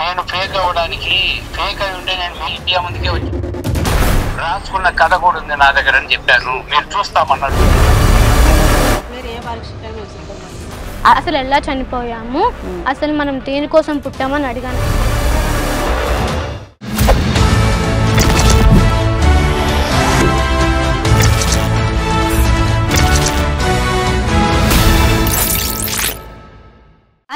నేను ఫేక్ అవ్వడానికి ఫేక్ అయి ఉంటే నేను మీడియా ముందుకే వచ్చి రాసుకున్న కథ కూడా ఉంది నా దగ్గర అని చెప్పాను. మీరు చూస్తామన్నారు. అసలు ఎలా చనిపోయాము, అసలు మనం దేనికోసం పుట్టామని అడిగాను.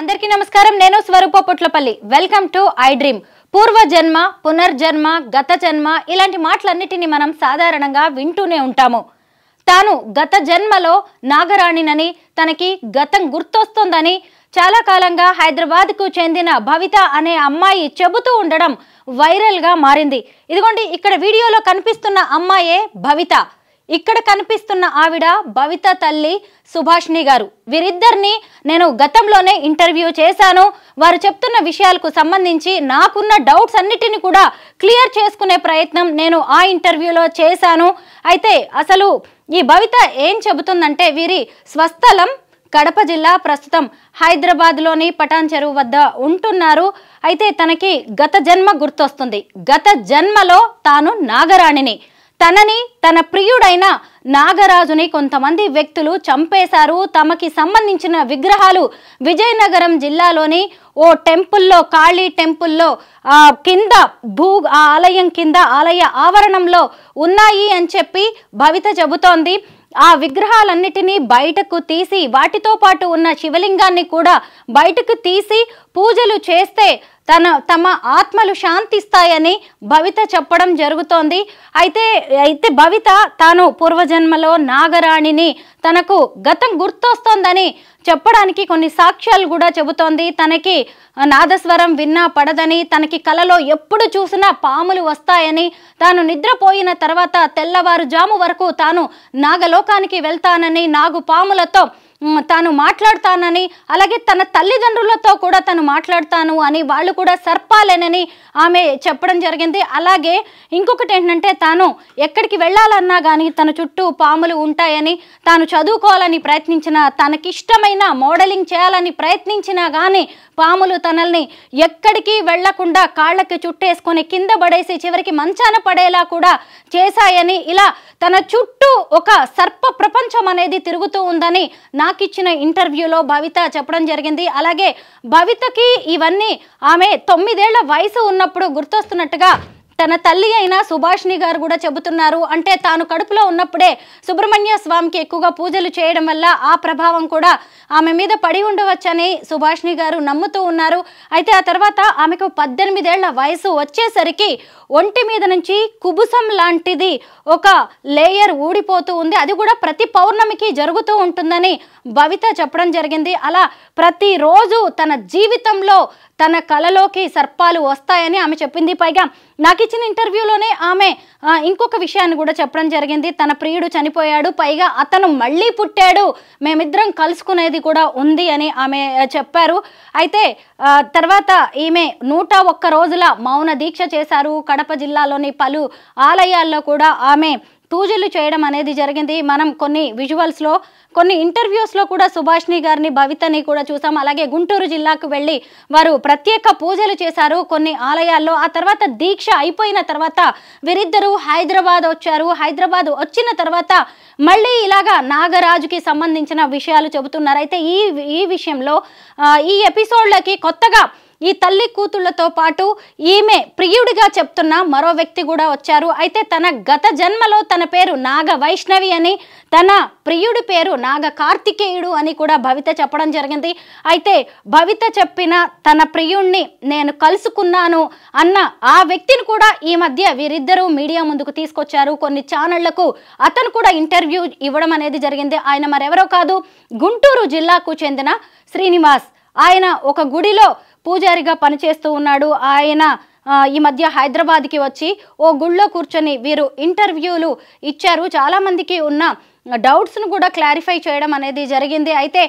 అందరికీ నమస్కారం. నేను Swarupa Putlapalli. Welcome to I dream. పూర్వజన్మ, పునర్జన్మ, గత జన్మ ఇలాంటి మాటలన్నిటినీ మనం సాధారణంగా వింటూనే ఉంటాము. తాను గత జన్మలో నాగరాణినని, తనకి గతం గుర్తొస్తుందని చాలా కాలంగా హైదరాబాద్కు చెందిన భవిత అనే అమ్మాయి చెబుతూ ఉండడం వైరల్గా మారింది. ఇదిగోండి, ఇక్కడ వీడియోలో కనిపిస్తున్న అమ్మాయే భవిత. ఇక్కడ కనిపిస్తున్న ఆవిడ భవిత తల్లి సుభాషిణి గారు. వీరిద్దరిని నేను గతంలోనే ఇంటర్వ్యూ చేశాను. వారు చెప్తున్న విషయాలకు సంబంధించి నాకున్న డౌట్స్ అన్నిటిని కూడా క్లియర్ చేసుకునే ప్రయత్నం నేను ఆ ఇంటర్వ్యూలో చేశాను. అయితే అసలు ఈ భవిత ఏం చెబుతుందంటే, వీరి స్వస్థలం కడప జిల్లా, ప్రస్తుతం హైదరాబాద్లోని పటాన్ చెరువు వద్ద ఉంటున్నారు. అయితే తనకి గత జన్మ గుర్తొస్తుంది. గత జన్మలో తాను నాగరాణిని, తనని తన ప్రియుడైన నాగరాజుని కొంతమంది వ్యక్తులు చంపేశారు. తమకి సంబంధించిన విగ్రహాలు విజయనగరం జిల్లాలోని ఓ టెంపుల్లో, కాళీ టెంపుల్లో కింద ఆలయం కింద ఆలయ ఆవరణంలో ఉన్నాయి అని చెప్పి భవిత చెబుతోంది. ఆ విగ్రహాలన్నిటినీ బయటకు తీసి, వాటితో పాటు ఉన్న శివలింగాన్ని కూడా బయటకు తీసి పూజలు చేస్తే తమ ఆత్మలు శాంతిస్తాయని భవిత చెప్పడం జరుగుతోంది. అయితే భవిత తాను పూర్వజన్మలో నాగరాణిని, తనకు గతం గుర్తొస్తోందని చెప్పడానికి కొన్ని సాక్ష్యాలు కూడా చెబుతోంది. తనకి నాదస్వరం విన్నా పడదని, తనకి కలలో ఎప్పుడు చూసినా పాములు వస్తాయని, తాను నిద్రపోయిన తర్వాత తెల్లవారుజాము వరకు తాను నాగలోకానికి వెళ్తానని, నాగు పాములతో తాను మాట్లాడతానని, అలాగే తన తల్లిదండ్రులతో కూడా తను మాట్లాడతాను అని, వాళ్ళు కూడా సర్పాలేనని ఆమె చెప్పడం జరిగింది. అలాగే ఇంకొకటి ఏంటంటే, తాను ఎక్కడికి వెళ్ళాలన్నా కానీ తన చుట్టూ పాములు ఉంటాయని, తాను చదువుకోవాలని ప్రయత్నించిన, తనకిష్టమైన మోడలింగ్ చేయాలని ప్రయత్నించినా కానీ పాములు తనల్ని ఎక్కడికి వెళ్లకుండా కాళ్ళకి చుట్టేసుకొని కింద పడేసి చివరికి మంచాన పడేలా కూడా చేశాయని, ఇలా తన చుట్టూ ఒక సర్ప ప్రపంచం అనేది తిరుగుతూ ఉందని నాకిచ్చిన ఇంటర్వ్యూలో భవిత చెప్పడం జరిగింది. అలాగే భవితకి ఇవన్నీ ఆమె 9 ఏళ్ల వయసు ఉన్నప్పుడు గుర్తొస్తున్నట్టుగా తన తల్లి అయిన సుభాషిణి గారు కూడా చెబుతున్నారు. అంటే తాను కడుపులో ఉన్నప్పుడే సుబ్రహ్మణ్య స్వామికి ఎక్కువగా పూజలు చేయడం వల్ల ఆ ప్రభావం కూడా ఆమె మీద పడి ఉండవచ్చని సుభాషిణి గారు నమ్ముతూ ఉన్నారు. అయితే ఆ తర్వాత ఆమెకు 18 ఏళ్ల వయసు వచ్చేసరికి ఒంటి మీద నుంచి కుబుసం లాంటిది ఒక లేయర్ ఊడిపోతూ ఉంది. అది కూడా ప్రతి పౌర్ణమికి జరుగుతూ ఉంటుందని భవిత చెప్పడం జరిగింది. అలా ప్రతిరోజు తన జీవితంలో తన కలలోకి సర్పాలు వస్తాయని ఆమె చెప్పింది. పైగా నాకు ఇచ్చిన ఇంటర్వ్యూలోనే ఆమె ఇంకొక విషయాన్ని కూడా చెప్పడం జరిగింది. తన ప్రియుడు చనిపోయాడు, పైగా అతను మళ్ళీ పుట్టాడు, మేమిద్దరం కలుసుకునేది కూడా ఉంది అని ఆమె చెప్పారు. అయితే తర్వాత ఈమె 101 రోజుల మౌన దీక్ష చేశారు. కడప జిల్లాలోని పలు ఆలయాల్లో కూడా ఆమె పూజలు చేయడం అనేది జరిగింది. మనం కొన్ని విజువల్స్లో, కొన్ని ఇంటర్వ్యూస్లో కూడా సుభాషిణి గారిని, భవితని కూడా చూసాం. అలాగే గుంటూరు జిల్లాకు వెళ్ళి వారు ప్రత్యేక పూజలు చేశారు కొన్ని ఆలయాల్లో. ఆ తర్వాత దీక్ష అయిపోయిన తర్వాత వీరిద్దరూ హైదరాబాద్ వచ్చారు. హైదరాబాద్ వచ్చిన తర్వాత మళ్ళీ ఇలాగా నాగరాజుకి సంబంధించిన విషయాలు చెబుతున్నారు. అయితే ఈ విషయంలో ఈ ఎపిసోడ్లకి కొత్తగా ఈ తల్లి కూతుళ్లతో పాటు ఈమె ప్రియుడిగా చెప్తున్న మరో వ్యక్తి కూడా వచ్చారు. అయితే తన గత జన్మలో తన పేరు నాగ వైష్ణవి అని, తన ప్రియుడి పేరు నాగ కార్తికేయుడు అని కూడా భవిత చెప్పడం జరిగింది. అయితే భవిత చెప్పిన తన ప్రియుణ్ణి నేను కలుసుకున్నాను అన్న ఆ వ్యక్తిని కూడా ఈ మధ్య వీరిద్దరూ మీడియా ముందుకు తీసుకొచ్చారు. కొన్ని ఛానళ్లకు అతను కూడా ఇంటర్వ్యూ ఇవ్వడం అనేది జరిగింది. ఆయన మరెవరో కాదు, గుంటూరు జిల్లాకు చెందిన శ్రీనివాస్. ఆయన ఒక గుడిలో పూజారిగా పనిచేస్తూ ఉన్నాడు. ఆయన ఈ మధ్య హైదరాబాద్కి వచ్చి ఓ గుళ్ళో కూర్చొని వీరు ఇంటర్వ్యూలు ఇచ్చారు. చాలామందికి ఉన్న డౌట్స్ను కూడా క్లారిఫై చేయడం అనేది జరిగింది. అయితే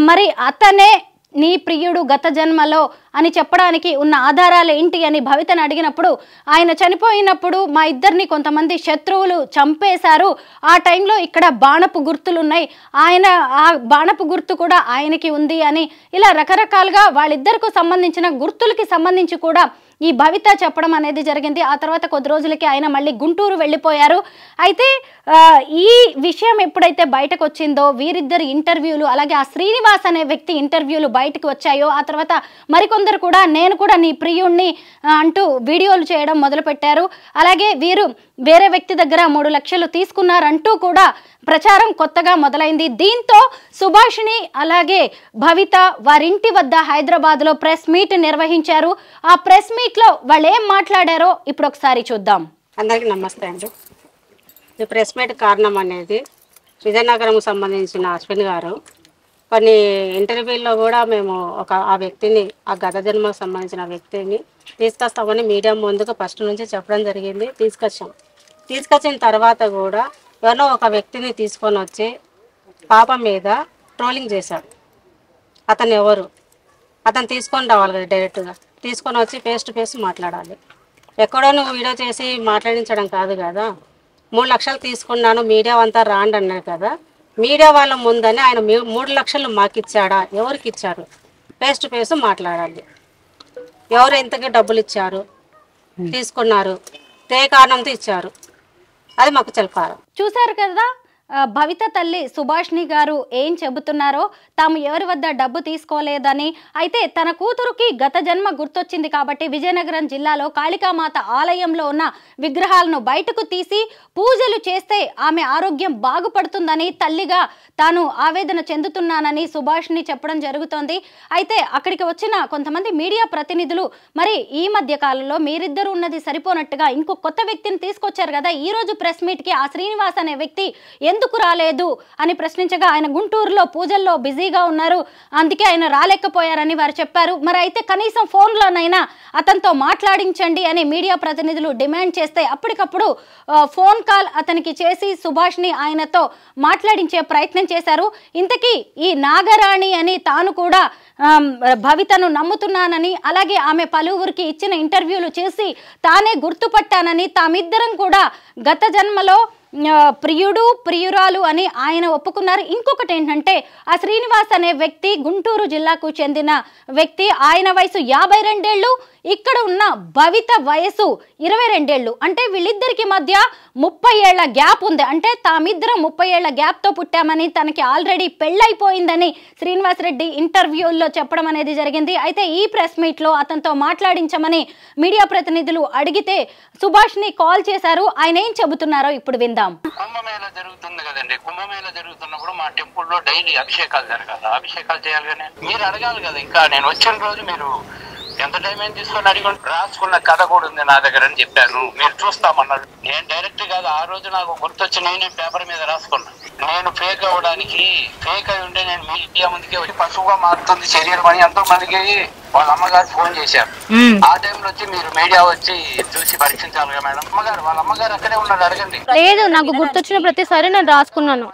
మరి అతనే నీ ప్రియుడు గత జన్మలో అని చెప్పడానికి ఉన్న ఆధారాలు ఏంటి అని భవితను అడిగినప్పుడు ఆయన చనిపోయినప్పుడు మా ఇద్దరిని కొంతమంది శత్రువులు చంపేశారు, ఆ టైంలో ఇక్కడ బాణపు గుర్తులు ఉన్నాయి, ఆయన ఆ బాణపు గుర్తు కూడా ఆయనకి ఉంది అని ఇలా రకరకాలుగా వాళ్ళిద్దరికి సంబంధించిన గుర్తులకి సంబంధించి కూడా ఈ భవిత చెప్పడం అనేది జరిగింది. ఆ తర్వాత కొద్ది రోజులకి ఆయన మళ్ళీ గుంటూరు వెళ్ళిపోయారు. అయితే ఈ విషయం ఎప్పుడైతే బయటకు వచ్చిందో వీరిద్దరి ఇంటర్వ్యూలు అలాగే ఆ శ్రీనివాస్ అనే వ్యక్తి ఇంటర్వ్యూలు బయటకు వచ్చాయో ఆ తర్వాత మరికొందరు కూడా నేను కూడా నీ ప్రియుణ్ణి అంటూ వీడియోలు చేయడం మొదలుపెట్టారు. అలాగే వీరు వేరే వ్యక్తి దగ్గర 3 లక్షలు తీసుకున్నారంటూ కూడా ప్రచారం కొత్తగా మొదలైంది. దీంతో సుభాషిణి అలాగే భవిత వారింటి వద్ద హైదరాబాద్లో ప్రెస్ మీట్ నిర్వహించారు. ఆ ప్రెస్ మీట్లో వాళ్ళు ఏం మాట్లాడారో ఇప్పుడు ఒకసారి చూద్దాం. అందరికీ నమస్తే అండి. ఈ ప్రెస్ మీట్ కారణం అనేది విజయనగరం సంబంధించిన అశ్విన్ గారు కొన్ని ఇంటర్వ్యూల్లో కూడా మేము ఆ వ్యక్తిని ఆ గత జన్మకు సంబంధించిన వ్యక్తిని తీసుకొస్తామని మీడియా ముందుకు ఫస్ట్ నుంచి చెప్పడం జరిగింది. తీసుకొచ్చిన తర్వాత కూడా ఎవరో ఒక వ్యక్తిని తీసుకొని వచ్చి పాప మీద ట్రోలింగ్ చేశాడు. అతను ఎవరు, అతను తీసుకొని రావాలి కదా, డైరెక్ట్గా తీసుకొని వచ్చి ఫేస్ టు ఫేస్ మాట్లాడాలి. ఎక్కడో నువ్వు వీడియో చేసి మాట్లాడించడం కాదు కదా. 3 లక్షలు తీసుకున్నాను మీడియా అంతా రాండి అన్నారు కదా, మీడియా వాళ్ళ ముందని ఆయన 3 లక్షలు మాకు ఇచ్చాడా, ఎవరికి ఇచ్చారు, ఫేస్ టు ఫేస్ మాట్లాడాలి. ఎవరు ఎంతగా డబ్బులు ఇచ్చారు, తీసుకున్నారు, ఏ కారణంతో ఇచ్చారు, అది మాకు చెప్పాలి. చూశారు కదా భవిత తల్లి సుభాషిణి గారు ఏం చెబుతున్నారో, తాము ఎవరి వద్ద డబ్బు తీసుకోలేదని, అయితే తన కూతురుకి గత జన్మ గుర్తొచ్చింది కాబట్టి విజయనగరం జిల్లాలో కాళికామాత ఆలయంలో ఉన్న విగ్రహాలను బయటకు తీసి పూజలు చేస్తే ఆమె ఆరోగ్యం బాగుపడుతుందని తల్లిగా తాను ఆవేదన చెందుతున్నానని సుభాషిణి చెప్పడం జరుగుతోంది. అయితే అక్కడికి వచ్చిన కొంతమంది మీడియా ప్రతినిధులు మరి ఈ మధ్య కాలంలో మీరిద్దరు ఉన్నది సరిపోనట్టుగా ఇంకో కొత్త వ్యక్తిని తీసుకొచ్చారు కదా, ఈ రోజు ప్రెస్ మీట్కి ఆ శ్రీనివాస్ అనే వ్యక్తి ఎందుకు రాలేదు అని ప్రశ్నించగా ఆయన గుంటూరులో పూజల్లో బిజీగా ఉన్నారు, అందుకే ఆయన రాలేకపోయారని వారు చెప్పారు. మరి అయితే కనీసం ఫోన్లోనైనా అతనితో మాట్లాడించండి అని మీడియా ప్రతినిధులు డిమాండ్ చేస్తే అప్పటికప్పుడు ఫోన్ కాల్ అతనికి చేసి సుభాష్ని ఆయనతో మాట్లాడించే ప్రయత్నం చేశారు. ఇంతకీ ఈ నాగరాణి అని తాను కూడా భవితను నమ్ముతున్నానని అలాగే ఆమె పలువురికి ఇచ్చిన ఇంటర్వ్యూలు చేసి తానే గుర్తుపట్టానని తామిద్దరం కూడా గత జన్మలో ప్రియుడు ప్రియురాలు అని ఆయన ఒప్పుకున్నారు. ఇంకొకటి ఏంటంటే ఆ శ్రీనివాస్ అనే వ్యక్తి గుంటూరు జిల్లాకు చెందిన వ్యక్తి, ఆయన వయసు 52 ఏళ్ళు, ఇక్కడ ఉన్న భవిత వయసు 22 ఏళ్ళు. అంటే వీళ్ళిద్దరికి మధ్య 30 ఏళ్ల గ్యాప్ ఉంది. అంటే తామిద్దరం 30 ఏళ్ల గ్యాప్తో పుట్టామని, తనకి ఆల్రెడీ పెళ్ళైపోయిందని శ్రీనివాస్ రెడ్డి ఇంటర్వ్యూల్లో చెప్పడం అనేది జరిగింది. అయితే ఈ ప్రెస్ మీట్లో అతనితో మాట్లాడించమని మీడియా ప్రతినిధులు అడిగితే సుభాష్ని కాల్ చేశారు. ఆయన ఏం చెబుతున్నారో ఇప్పుడు విందాం. కుంభమేళ జరుగుతుంది కదండి, కుంభమేళ జరుగుతున్నప్పుడు మా టెంపుల్లో డైలీ అభిషేకాలు జరగాలి, అభిషేకాలు చేయాలి కానీ మీరు అడగాలి కదా. ఇంకా నేను వచ్చిన రోజు మీరు ఎంత టైం ఏం తీసుకొని అడిగి రాసుకున్న కథ కూడా ఉంది నా దగ్గర అని చెప్పాను, మీరు చూస్తామన్నారు. నేను డైరెక్ట్ కాదు, ఆ రోజు నాకు గుర్తొచ్చి నేను పేపర్ మీద రాసుకున్నా. నేను ఫేక్ అవ్వడానికి ఫేక్ అయి ఉంటే నేను మీడియా ముందుకే వచ్చి పశువుగా మారుతుంది శరీరం అని ఎంతో మందికి వాళ్ళ అమ్మగారు ఫోన్ చేశారు. ఆ టైంలో వచ్చి మీరు మీడియా వచ్చి చూసి పరీక్షించాలిగా మేడం. అమ్మగారు వాళ్ళ అమ్మగారు అక్కడే ఉన్నారు, అడగండి. లేదు, నాకు గుర్తొచ్చిన ప్రతిసారి నేను రాసుకున్నాను.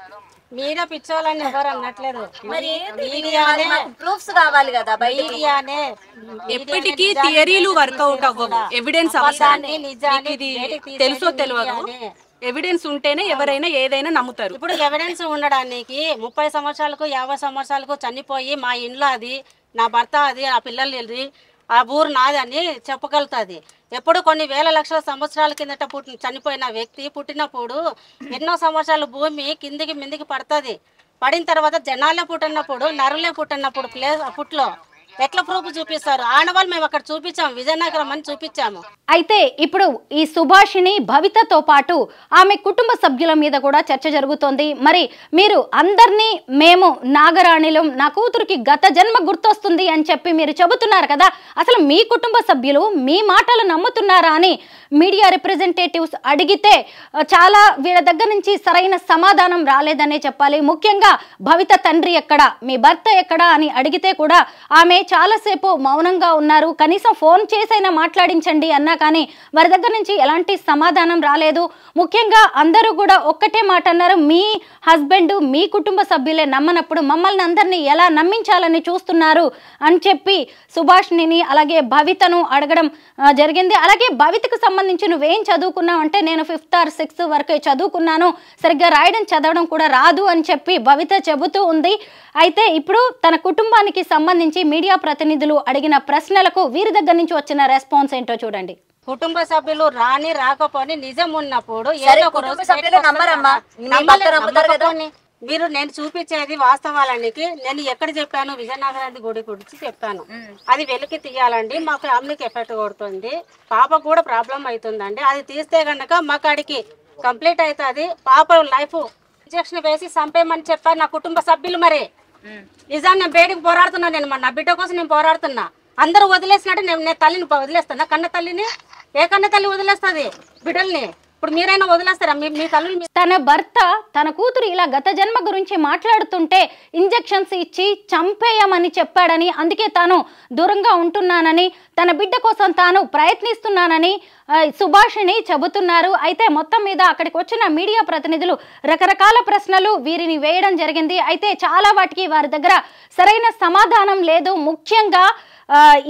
మీడియా పిచ్చోళ్ళని ఎవరు అనట్లేదు, ప్రూఫ్స్ కావాలి కదా. మీడియానే ఎప్పటికీ థియరీలు వర్కౌట్ అవ్వవు, ఎవిడెన్స్ అవసరం. ఇది తెలుసో తెలియదు, ఎవిడెన్స్ ఉంటేనే ఎవరైనా ఏదైనా నమ్ముతారు. ఇప్పుడు ఎవిడెన్స్ ఉండడానికి 30 సంవత్సరాలకు 50 సంవత్సరాలకు చనిపోయి మా ఇంట్లో అది నా భర్త అది నా పిల్లలు ఆ ఊరు నాది అని చెప్పగలుగుతుంది. ఎప్పుడు కొన్ని వేల లక్షల సంవత్సరాల కిందట చనిపోయిన వ్యక్తి పుట్టినప్పుడు ఎన్నో సంవత్సరాలు భూమి కిందికి మిందికి పడుతుంది. పడిన తర్వాత జనాలే పుట్టినప్పుడు నరులే పుట్టినప్పుడు పుట్లో ఎట్లా ప్రూఫ్ చూపిస్తారు? ఆడవాళ్ళు మేము అక్కడ చూపించాము, విజయనగరం అని చూపించాము. అయితే ఇప్పుడు ఈ సుభాషిణి భవితతో పాటు ఆమె కుటుంబ సభ్యుల మీద కూడా చర్చ జరుగుతోంది. మరి మీరు అందరినీ మేము నాగరాణిలం, నా కూతురికి గత జన్మ గుర్తొస్తుంది అని చెప్పి మీరు చెబుతున్నారు కదా, అసలు మీ కుటుంబ సభ్యులు మీ మాటలు నమ్ముతున్నారా అని మీడియా రిప్రజెంటేటివ్స్ అడిగితే చాలా వీళ్ళ దగ్గర నుంచి సరైన సమాధానం రాలేదనే చెప్పాలి. ముఖ్యంగా భవిత తండ్రి ఎక్కడ, మీ భర్త ఎక్కడ అని అడిగితే కూడా ఆమె చాలాసేపు మౌనంగా ఉన్నారు. కనీసం ఫోన్ చేసైనా మాట్లాడించండి అన్నా కానీ వారి దగ్గర నుంచి ఎలాంటి సమాధానం రాలేదు. ముఖ్యంగా అందరూ కూడా ఒక్కటే మాట అన్నారు, మీ హస్బెండ్ మీ కుటుంబ సభ్యులే నమ్మనప్పుడు మమ్మల్ని అందరినీ ఎలా నమ్మించాలని చూస్తున్నారు అని చెప్పి సుభాష్ని అలాగే భవితను అడగడం జరిగింది. అలాగే భవితకు సంబంధించి నువ్వేం చదువుకున్నావు అంటే నేను 5th or 6th వరకే చదువుకున్నాను, సరిగ్గా రాయడం చదవడం కూడా రాదు అని చెప్పి భవిత చెబుతూ ఉంది. అయితే ఇప్పుడు తన కుటుంబానికి సంబంధించి మీడియా ప్రతినిధులు అడిగిన ప్రశ్నలకు వీరి దగ్గర నుంచి వచ్చిన రెస్పాన్స్ ఏంటో చూడండి. కుటుంబ సభ్యులు రాకపోని నిజం ఉన్నప్పుడు మీరు నేను చూపించేది వాస్తవాలనికి నేను ఎక్కడ చెప్పాను, విజయనగరానికి గుడి గురించి చెప్పాను. అది వెలికి తీయాలండి, మా ఫ్యామిలీకి ఎఫెక్ట్ కొడుతుంది, పాపకు కూడా ప్రాబ్లం అవుతుందండి. అది తీస్తే కనుక మా కాడికి కంప్లీట్ అవుతుంది, పాప లైఫ్ ఇంజక్షన్ వేసి చంపేయమని చెప్పారు నా కుటుంబ సభ్యులు. మరి నిజాన్ని నేను బయటకు పోరాడుతున్నా, నేను నా బిడ్డ కోసం నేను పోరాడుతున్నా. అందరూ వదిలేసినట్టు నేను తల్లిని వదిలేస్తున్నా, కన్న తల్లిని. ఏ కన్న తల్లి వదిలేస్తుంది బిడ్డల్ని? ఇప్పుడు మీరైనా వదిలేస్తారా మీ తల్లి? తన భర్త తన కూతురు ఇలా గత జన్మ గురించి మాట్లాడుతుంటే ఇంజెక్షన్స్ ఇచ్చి చంపేయమని చెప్పాడని, అందుకే తాను దూరంగా ఉంటున్నానని, తన బిడ్డ కోసం తాను ప్రయత్నిస్తున్నానని సుభాషిణి చెబుతున్నారు. అయితే మొత్తం మీద అక్కడికి వచ్చిన మీడియా ప్రతినిధులు రకరకాల ప్రశ్నలు వీరిని వేయడం జరిగింది. అయితే చాలా వాటికి వారి దగ్గర సరైన సమాధానం లేదు. ముఖ్యంగా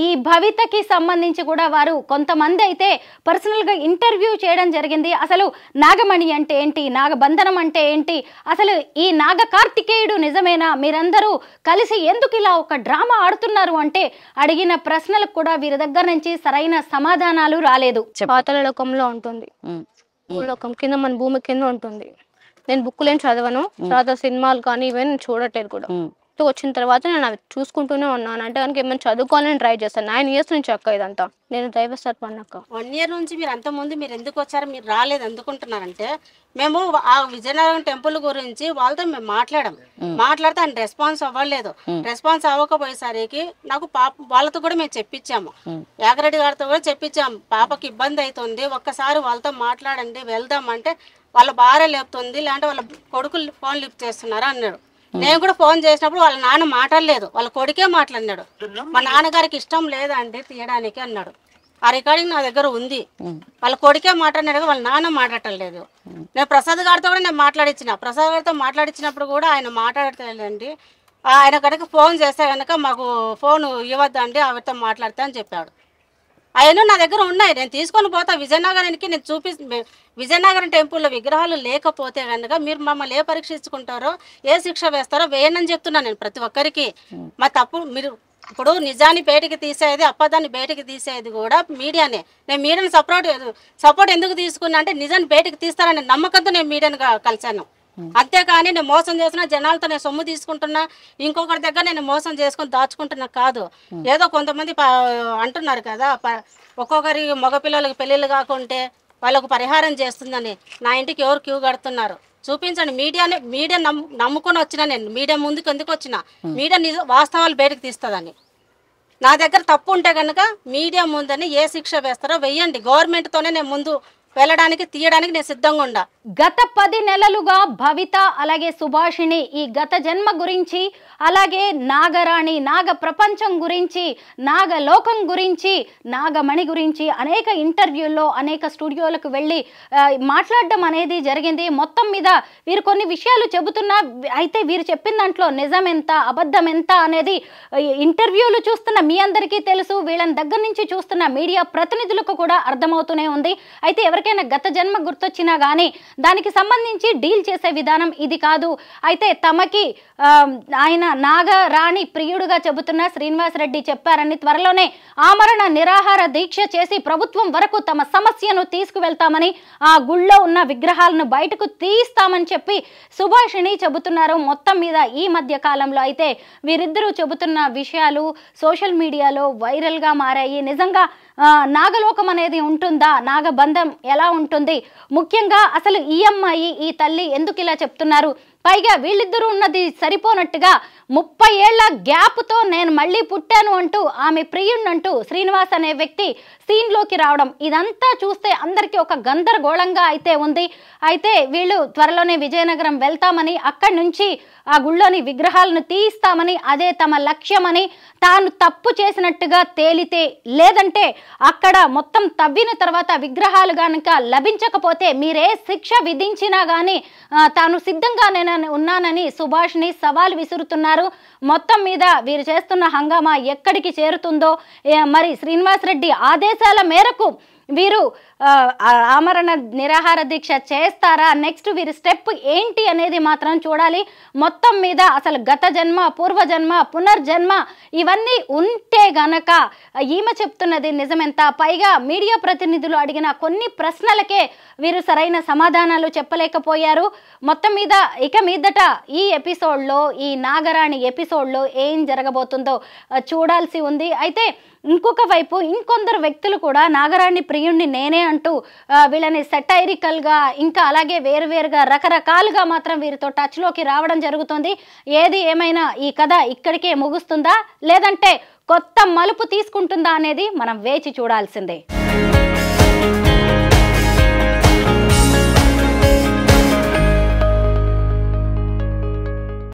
ఈ భవితకి సంబంధించి కూడా వారు కొంతమంది అయితే పర్సనల్గా ఇంటర్వ్యూ చేయడం జరిగింది. అసలు నాగమణి అంటే ఏంటి, నాగబంధనం అంటే ఏంటి, అసలు ఈ నాగ కార్తికేయుడు నిజమేనా, మీరందరూ కలిసి ఎందుకు ఇలా ఒక డ్రామా ఆడుతున్నారు అంటే అడిగిన ప్రశ్నలకు కూడా వీరి దగ్గర నుంచి సరైన సమాధానాలు రాలేదు. పాతాళ లోకంలో ఉంటుంది, లోకం కింద మన భూమి కింద ఉంటుంది. నేను బుక్కులేం చదవను, తర్వాత సినిమాలు కానీ ఇవన్నీ నేను చూడట్లేదు కూడా. వచ్చిన తర్వాత నేను అవి చూసుకుంటూనే ఉన్నాను. అంటే కనుక ఏమైనా చదువుకోవాలని ట్రై చేస్తాను. 9 years నుంచి అక్క ఇదంతా నేను దైవ సర్పన్నక్క. 1 year నుంచి మీరు అంతకుముందు మీరు ఎందుకు వచ్చారు, మీరు రాలేదు ఎందుకుంటున్నారంటే, మేము ఆ విజయనగరం టెంపుల్ గురించి వాళ్ళతో మేము మాట్లాడితే ఆయన రెస్పాన్స్ అవ్వలేదు. రెస్పాన్స్ అవ్వకపోయేసరికి నాకు పాప వాళ్ళతో కూడా మేము చెప్పించాము, యాగరెడ్డి గారితో కూడా చెప్పించాము, పాపకి ఇబ్బంది అవుతుంది, ఒక్కసారి వాళ్ళతో మాట్లాడండి వెళ్దాం అంటే వాళ్ళ భార్య లేపుతుంది, లేదంటే వాళ్ళ కొడుకులు ఫోన్ లిఫ్ట్ చేస్తున్నారు అన్నాడు. నేను కూడా ఫోన్ చేసినప్పుడు వాళ్ళ నాన్న మాట్లాడలేదు, వాళ్ళ కొడుకే మాట్లాడినాడు. మా నాన్నగారికి ఇష్టం లేదండి తీయడానికి అన్నాడు. ఆ రికార్డింగ్ నా దగ్గర ఉంది. వాళ్ళ కొడుకే మాట్లాడినాడు, వాళ్ళ నాన్న మాట్లాడలేదు. నేను ప్రసాద్ గారితో కూడా నేను ప్రసాద్ గారితో మాట్లాడించినప్పుడు కూడా ఆయన మాట్లాడలేదండి. ఆయన కనుక ఫోన్ చేస్తే కనుక మాకు ఫోన్ ఇవ్వద్దండి, ఆవిడతో మాట్లాడితే అని చెప్పాడు. అవన్నీ నా దగ్గర ఉన్నాయి, నేను తీసుకొని పోతా విజయనగరానికి. నేను విజయనగరం టెంపుల్లో విగ్రహాలు లేకపోతే కనుక మీరు మమ్మల్ని ఏ పరీక్షించుకుంటారో, ఏ శిక్ష వేస్తారో వేయనని చెప్తున్నాను నేను ప్రతి ఒక్కరికి. మా తప్పు మీరు ఇప్పుడు నిజాన్ని బయటకు తీసేది, అబద్ధాన్ని బయటకు తీసేది కూడా మీడియానే. నేను మీడియాని సపోర్ట్ ఎందుకు తీసుకున్నా అంటే నిజాన్ని బయటకు తీస్తారనే నమ్మకంతో నేను మీడియాని కలిశాను. అంతేకాని నేను మోసం చేసిన జనాలతో నేను సొమ్ము తీసుకుంటున్నా, ఇంకొకరి దగ్గర నేను మోసం చేసుకొని దాచుకుంటున్నా కాదు. ఏదో కొంతమంది అంటున్నారు కదా, ఒక్కొక్కరి మగపిల్లలకి పెళ్ళిళ్ళు కాకుంటే వాళ్ళకు పరిహారం చేస్తుందని. నా ఇంటికి ఎవరు క్యూ కడుతున్నారు చూపించండి. మీడియా నమ్ముకొని వచ్చిన నేను మీడియా ముందుకు ఎందుకు వచ్చిన, మీడియా వాస్తవాలు బయటకు తీస్తుందని. నా దగ్గర తప్పు ఉంటే కనుక మీడియా ముందని ఏ శిక్ష వేస్తారో వెయ్యండి. గవర్నమెంట్తోనే నేను ముందు వెళ్ళడానికి తీయడానికి నేను సిద్ధంగా ఉండా. గత 10 నెలలుగా భవిత అలాగే సుభాషిణి ఈ గత జన్మ గురించి, అలాగే నాగరాణి, నాగ ప్రపంచం గురించి, నాగలోకం గురించి, నాగమణి గురించి అనేక ఇంటర్వ్యూల్లో అనేక స్టూడియోలకు వెళ్ళి మాట్లాడడం అనేది జరిగింది. మొత్తం మీద వీరు కొన్ని విషయాలు చెబుతున్నా, అయితే వీరు చెప్పిన దాంట్లో నిజం ఎంత అబద్ధం ఎంత అనేది ఇంటర్వ్యూలు చూస్తున్న మీ అందరికీ తెలుసు, వీళ్ళని దగ్గర నుంచి చూస్తున్న మీడియా ప్రతినిధులకు కూడా అర్థమవుతూనే ఉంది. అయితే ఎవరికైనా గత జన్మ గుర్తొచ్చినా కానీ దానికి సంబంధించి డీల్ చేసే విధానం ఇది కాదు. అయితే తమకి ఆయన నాగరాణి ప్రియుడుగా చెబుతున్న శ్రీనివాసరెడ్డి చెప్పారని, త్వరలోనే ఆమరణ నిరాహార దీక్ష చేసి ప్రభుత్వం వరకు తమ సమస్యను తీసుకువెళ్తామని, ఆ గుళ్ళో ఉన్న విగ్రహాలను బయటకు తీస్తామని చెప్పి సుభాషిణి చెబుతున్నారు. మొత్తం మీద ఈ మధ్య కాలంలో అయితే వీరిద్దరూ చెబుతున్న విషయాలు సోషల్ మీడియాలో వైరల్గా మారాయి. నిజంగా నాగలోకం అనేది ఉంటుందా, నాగబంధం ఎలా ఉంటుంది, ముఖ్యంగా అసలు ఈ అమ్మాయి ఈ తల్లి ఎందుకు ఇలా చెప్తున్నారు, పైగా వీళ్ళిద్దరూ ఉన్నది సరిపోనట్టుగా 30 ఏళ్ల గ్యాప్తో నేను మళ్ళీ పుట్టాను అంటూ ఆమె ప్రియుణ్ణంటూ శ్రీనివాస్ అనే వ్యక్తి సీన్లోకి రావడం, ఇదంతా చూస్తే అందరికీ ఒక గందరగోళంగా అయితే ఉంది. అయితే వీళ్ళు త్వరలోనే విజయనగరం వెళ్తామని, అక్కడి నుంచి ఆ గుళ్ళోని విగ్రహాలను తీయిస్తామని, అదే తమ లక్ష్యమని, తాను తప్పు చేసినట్టుగా తేలితే, లేదంటే అక్కడ మొత్తం తవ్విన తర్వాత విగ్రహాలు కనుక లభించకపోతే మీరే శిక్ష విధించినా కానీ తాను సిద్ధంగా నేను ఉన్నానని సుభాష్ని సవాల్ విసురుతున్నారు. మొత్తం మీద వీరు చేస్తున్న హంగామా ఎక్కడికి చేరుతుందో, మరి శ్రీనివాస్ రెడ్డి ఆదేశాల మేరకు వీరు ఆమరణ నిరాహార దీక్ష చేస్తారా, నెక్స్ట్ వీరి స్టెప్ ఏంటి అనేది మాత్రం చూడాలి. మొత్తం మీద అసలు గత జన్మ, పూర్వజన్మ, పునర్జన్మ ఇవన్నీ ఉంటే గనక ఈమె చెప్తున్నది నిజమెంత? పైగా మీడియా ప్రతినిధులు అడిగిన కొన్ని ప్రశ్నలకే వీరు సరైన సమాధానాలు చెప్పలేకపోయారు. మొత్తం మీద ఇక మీదట ఈ ఎపిసోడ్లో, ఈ నాగరాణి ఎపిసోడ్లో ఏం జరగబోతుందో చూడాల్సి ఉంది. అయితే ఇంకొక వైపు ఇంకొందరు వ్యక్తులు కూడా నాగరాణి ప్రియుణ్ణి నేనే అంటూ వీళ్ళని సెటైరికల్గా, ఇంకా అలాగే వేరువేరుగా రకరకాలుగా మాత్రం వీరితో టచ్లోకి రావడం జరుగుతుంది. ఏది ఏమైనా ఈ కథ ఇక్కడికే ముగుస్తుందా, లేదంటే కొత్త మలుపు తీసుకుంటుందా అనేది మనం వేచి చూడాల్సిందే.